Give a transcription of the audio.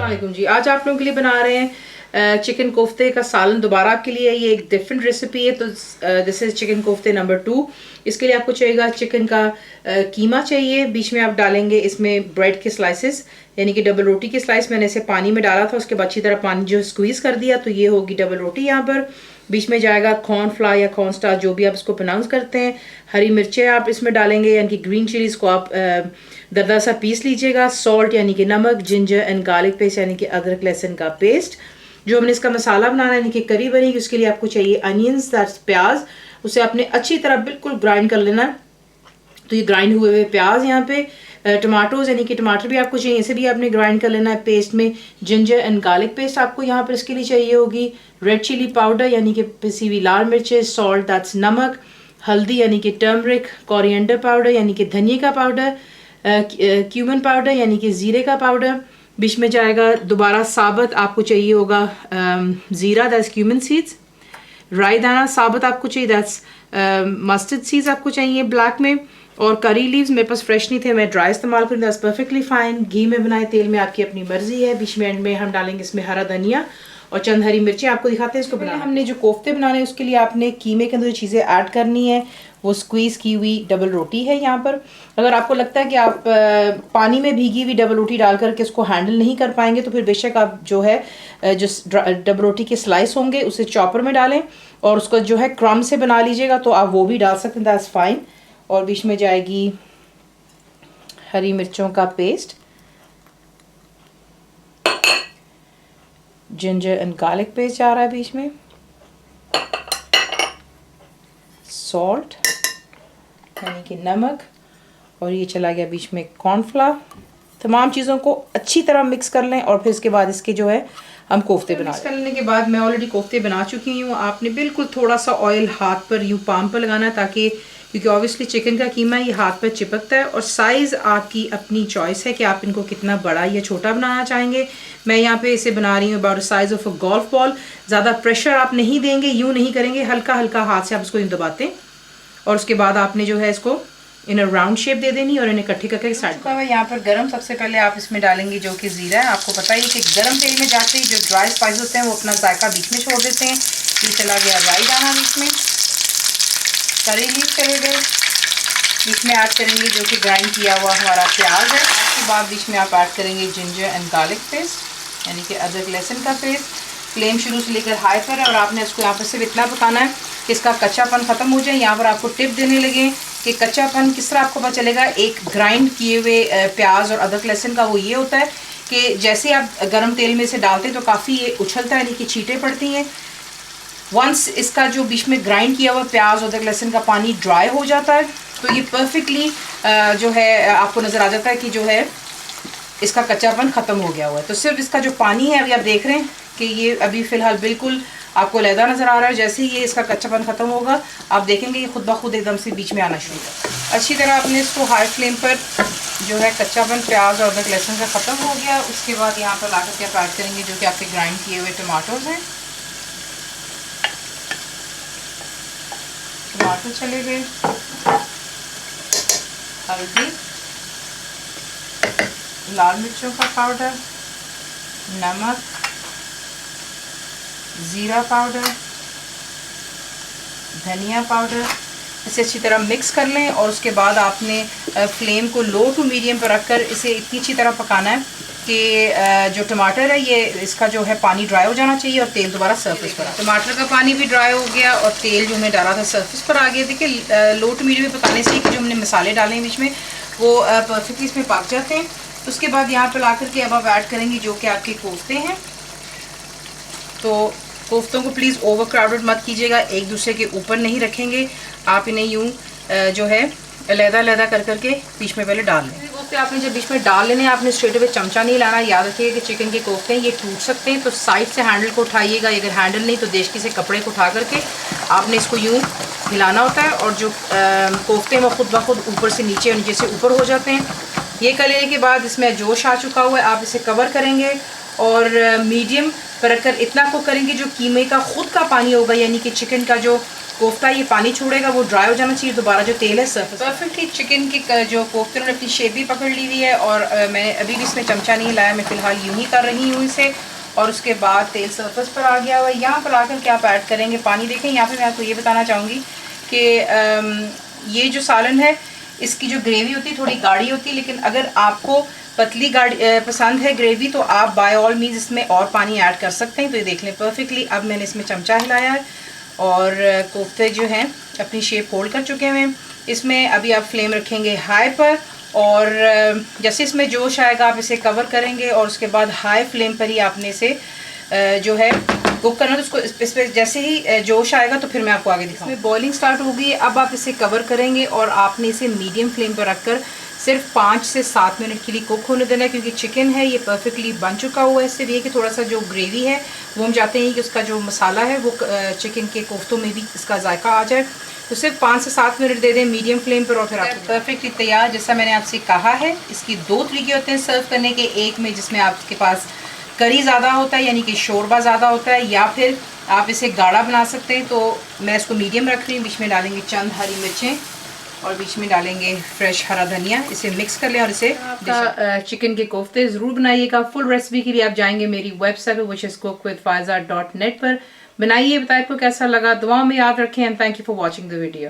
अस्सलामुअलैकुम जी। आज आप लोगों के लिए बना रहे हैं चिकन कोफ्ते का सालन। दोबारा आपके लिए ये एक डिफरेंट रेसिपी है। तो दिस इज चिकन कोफ्ते नंबर 2। इसके लिए आपको चाहिएगा चिकन का कीमा चाहिए। बीच में आप डालेंगे इसमें ब्रेड के स्लाइसेस, यानी कि डबल रोटी के स्लाइस। मैंने इसे पानी में डाला था, उसके बाद अच्छी तरह पानी जो स्क्वीज कर दिया, तो ये होगी डबल रोटी। यहाँ पर बीच में जाएगा कॉर्नफ्लावर या कॉर्नस्टार, जो भी आप इसको प्रोनाउंस करते हैं। हरी मिर्चें आप इसमें डालेंगे, यानी कि ग्रीन चिलीज को आप दरदरा सा पीस लीजिएगा। सॉल्ट यानी कि नमक, जिंजर एंड गार्लिक पेस्ट यानी कि अदरक लहसुन का पेस्ट। जो हमने इसका मसाला बनाना है यानी कि करी बनेगी, उसके लिए आपको चाहिए अनियंस, दैट्स प्याज। उसे आपने अच्छी तरह बिल्कुल ग्राइंड कर लेना। तो ये ग्राइंड हुए हुए प्याज, यहाँ पे टमाटोज यानी कि टमाटर भी आपको चाहिए, इसे भी आपने ग्राइंड कर लेना है पेस्ट में। जिंजर एंड गार्लिक पेस्ट आपको यहाँ पर इसके लिए चाहिए होगी। रेड चिली पाउडर यानी कि पिसी हुई लाल मिर्चें। सॉल्ट दैट्स नमक। हल्दी यानी कि टर्मरिक। कोरिएंडर पाउडर यानी कि धनिया का पाउडर। क्यूमन पाउडर यानी कि ज़ीरे का पाउडर। बीच में जाएगा दोबारा साबुत आपको चाहिए होगा ज़ीरा, दैट्स क्यूमन सीड्स। राई दाना साबुत आपको चाहिए, दैट्स मस्टर्ड सीड्स आपको चाहिए ब्लैक में। और करी लीव्स मेरे पास फ्रेश नहीं थे, मैं ड्राई इस्तेमाल करूँगी, दैट्स परफेक्टली फाइन। घी में बनाए, तेल में, आपकी अपनी मर्जी है। बीच में एंड में हम डालेंगे इसमें हरा धनिया और चंद हरी मिर्चें। आपको दिखाते हैं इसको बनाना। हमने जो कोफ्ते बनाने हैं उसके लिए आपने कीमे के अंदर जो चीज़ें ऐड करनी है वो स्क्वीज़ की हुई डबल रोटी है यहाँ पर। अगर आपको लगता है कि आप पानी में भीगी हुई डबल रोटी डाल करके उसको हैंडल नहीं कर पाएंगे, तो फिर बेशक आप जो है जो डबल रोटी के स्लाइस होंगे उसे चॉपर में डालें और उसको जो है क्रम से बना लीजिएगा, तो आप वो भी डाल सकते हैं, दैट्स फाइन। और बीच में जाएगी हरी मिर्चों का paste, ginger and garlic paste जा रहा है बीच में। सॉल्ट यानी कि नमक, और ये चला गया बीच में कॉर्नफ्लावर। तमाम चीज़ों को अच्छी तरह मिक्स कर लें और फिर इसके बाद इसके जो है हम कोफ्ते बना मिक्स कर लेने के बाद मैं ऑलरेडी कोफ्ते बना चुकी हूँ। आपने बिल्कुल थोड़ा सा ऑयल हाथ पर यूँ पाम पर लगाना है, ताकि क्योंकि ऑब्वियसली चिकन का कीमा ये हाथ पर चिपकता है। और साइज़ आपकी अपनी चॉइस है कि आप इनको कितना बड़ा या छोटा बनाना चाहेंगे। मैं यहाँ पे इसे बना रही हूँ about size of a golf ball. ज़्यादा प्रेशर आप नहीं देंगे, यूँ नहीं करेंगे, हल्का हल्का हाथ से आप इसको यूँ दबाते हैं और उसके बाद आपने जो है इसको इन राउंड शेप दे देनी और इन्हें इकट्ठी करके साइड चुका हुआ है यहाँ पर गरम। सबसे पहले आप इसमें डालेंगे जो कि ज़ीरा है। आपको पता ही कि गरम तेल में जाते ही जो ड्राई स्पाइस होते हैं वो अपना जायका बीच में छोड़ देते हैं। ये चला गया राई दाना बीच में, करी लीफ चले गए, बीच में ऐड करेंगे जो कि ग्राइंड किया हुआ हमारा प्याज है। उसके बाद बीच में आप ऐड करेंगे जिंजर एंड गार्लिक पेस्ट यानी कि अदरक लहसुन का पेस्ट। फ्लेम शुरू से लेकर हाई पर है और आपने इसको यहाँ पर सिर्फ इतना पकाना है कि इसका कच्चापन ख़त्म हो जाए। यहाँ पर आपको टिप देने लगे कि कच्चापन किस तरह आपको पता चलेगा एक ग्राइंड किए हुए प्याज और अदरक लहसुन का। वो ये होता है कि जैसे आप गर्म तेल में इसे डालते हैं तो काफ़ी ये उछलता है, यानी कि छींटें पड़ती हैं। वंस इसका जो बीच में ग्राइंड किया हुआ प्याज और अदरक लहसुन का पानी ड्राई हो जाता है तो ये परफेक्टली जो है आपको नज़र आ जाता है कि जो है इसका कच्चापन ख़त्म हो गया हुआ है। तो सिर्फ इसका जो पानी है अभी आप देख रहे हैं कि ये अभी फ़िलहाल बिल्कुल आपको अलहदा नज़र आ रहा है। जैसे ही ये इसका कच्चापन ख़त्म होगा आप देखेंगे ये खुद ब खुद एकदम से बीच में आना शुरू होगा। अच्छी तरह आपने इसको हाई फ्लेम पर जो है कच्चापन प्याज और अदरक लहसुन का ख़त्म हो गया। उसके बाद यहाँ पर ला करके आप ऐड करेंगे जो कि आपके ग्राइंड किए हुए टमाटोज हैं। टमाटर चले गए, हल्दी, लाल मिर्चों का पाउडर, नमक, ज़ीरा पाउडर, धनिया पाउडर। इसे अच्छी तरह मिक्स कर लें और उसके बाद आपने फ्लेम को लो टू मीडियम पर रखकर इसे इतनी अच्छी तरह पकाना है कि जो टमाटर है ये इसका जो है पानी ड्राई हो जाना चाहिए और तेल दोबारा सरफेस पर आ। टमाटर का पानी भी ड्राई हो गया और तेल जो हमने डाला था सरफेस पर आ गया। देखिए लो टू मीडियम में पकाने से कि जो हमने मसाले डाले हैं बीच में वो परफेक्टली इसमें पक जाते हैं। उसके बाद यहाँ पर ला करके अब आप ऐड करेंगे जो कि आपके कोफ्ते हैं। तो कोफ्तों को प्लीज़ ओवर क्राउडेड मत कीजिएगा, एक दूसरे के ऊपर नहीं रखेंगे। आप इन्हें यूँ जो है अलहदा कर करके बीच में पहले डाल लें। कोफ्ते आपने जब बीच में डाल लेने, आपने स्ट्रेट अवे चमचा नहीं लाना। याद रखिएगा कि चिकन के कोफ्ते हैं ये टूट सकते हैं, तो साइड से हैंडल को उठाइएगा। अगर हैंडल नहीं तो देशकी से कपड़े को उठा करके आपने इसको यूँ हिलाना होता है और जो कोफ्ते हैं वो खुद ब खुद ऊपर से नीचे और नीचे से ऊपर हो जाते हैं। ये कर लेने के बाद इसमें जोश आ चुका हुआ है, आप इसे कवर करेंगे और मीडियम पर रखकर इतना कुक करेंगे जो कीमे का खुद का पानी होगा, यानी कि चिकन का जो कोफ्ता ये पानी छोड़ेगा, वो ड्राई हो जाना चाहिए, दोबारा जो तेल है सरफेस परफेक्टली चिकन की जो कोफ्ते उन्होंने अपनी शेप भी पकड़ ली हुई है। और मैंने अभी भी इसमें चमचा नहीं लाया, मैं फ़िलहाल यूँ ही कर रही हूँ इसे। और उसके बाद तेल सरफेस पर आ गया हुआ है। यहाँ पर आकर क्या आप ऐड करेंगे पानी। देखें यहाँ पे मैं आपको ये बताना चाहूँगी कि ये जो सालन है इसकी जो ग्रेवी होती है थोड़ी गाढ़ी होती है, लेकिन अगर आपको पतली गाढ़ी पसंद है ग्रेवी तो आप बाय ऑल मीन्स इसमें और पानी ऐड कर सकते हैं। तो ये देख लें परफेक्टली। अब मैंने इसमें चमचा हिलाया है और कोफ्ते जो हैं अपनी शेप होल्ड कर चुके हैं। इसमें अभी आप फ्लेम रखेंगे हाई पर और जैसे इसमें जोश आएगा आप इसे कवर करेंगे और उसके बाद हाई फ्लेम पर ही आपने इसे जो है कुक करना। तो उसको इस पर जैसे ही जोश आएगा तो फिर मैं आपको आगे दिखाऊंगी। इसमें बॉइलिंग स्टार्ट होगी। अब आप इसे कवर करेंगे और आपने इसे मीडियम फ्लेम पर रखकर सिर्फ 5 से 7 मिनट के लिए कुक होने देना है, क्योंकि चिकन है ये परफेक्टली बन चुका हुआ है। इससे भी है कि थोड़ा सा जो ग्रेवी है वो हम चाहते हैं कि उसका जो मसाला है वो चिकन के कोफ्तों में भी इसका जायका आ जाए। तो सिर्फ 5 से 7 मिनट दे दें मीडियम फ्लेम पर और फिर आप परफेक्टली तैयार। जैसा मैंने आपसे कहा है इसकी 2 तरीके होते हैं सर्व करने के। एक में जिसमें आपके पास करी ज़्यादा होता है यानी कि शोरबा ज़्यादा होता है, या फिर आप इसे गाढ़ा बना सकते हैं। तो मैं इसको मीडियम रख रही हूँ। बीच में डालेंगे चंद हरी मिर्चें और बीच में डालेंगे फ्रेश हरा धनिया। इसे मिक्स कर लें और इसे चिकन के कोफ्ते ज़रूर बनाइएगा। फुल रेसिपी के लिए आप जाएंगे मेरी वेबसाइट पर wishescookwithfaiza.net पर। बनाइए, बताइए आपको कैसा लगा। दुआ में याद रखें and thank you for watching the video.